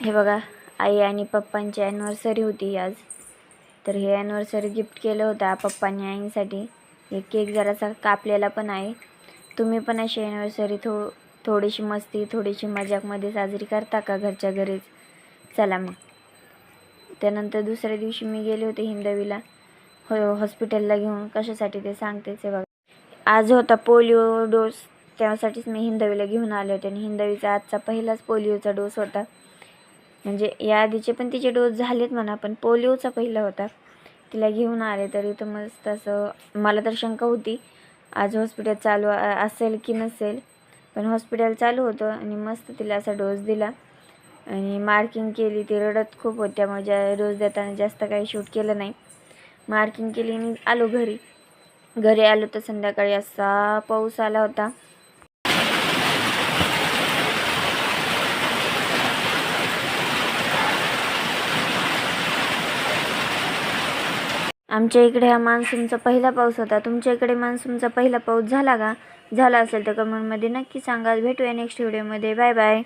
हे बघा, आई आणि पप्पांची ॲनिव्हर्सरी होती आज. तर हे ॲनिव्हर्सरी गिफ्ट केलं होतं पप्पांनी आईंसाठी. हे केक जरासा कापलेला पण आहे. तुम्ही पण अशी ॲनिव्हर्सरी थोडीशी मस्ती, थोडीशी मजाकमध्ये साजरी करता का घरच्या घरीच? चला मग. त्यानंतर दुसऱ्या दिवशी मी गेले होते हिंदवीला हॉस्पिटलला घेऊन. कशासाठी ते सांगतेच. हे बघा, आज होता पोलिओ डोस, त्यासाठीच मी हिंदवीला घेऊन आले होते. आणि हिंदवीचा आजचा पहिलाच पोलिओचा डोस होता. म्हणजे या आधीचे पण तिचे डोस झालेत म्हणा, पण पोलिओचा पहिला होता. तिला घेऊन आले. तर इथं मस्त असं, मला तर शंका होती आज हॉस्पिटल चालू असेल की नसेल, पण हॉस्पिटल चालू होतं. आणि मस्त तिला असा डोस दिला आणि मार्किंग केली. ती रडत खूप होती, त्यामुळे डोस देताना जास्त काही शूट केलं नाही. मार्किंग केली आणि आलो घरी आलो तर संध्याकाळी असा पाऊस आला होता. आमच्या इकडे हा मान्सूनचा पहिला पाऊस होता. तुमच्या इकडे मान्सूनचा पहिला पाऊस झाला का? झाला असेल तर कमेंटमध्ये नक्की सांगा. भेटूया नेक्स्ट व्हिडिओमध्ये. Bye bye.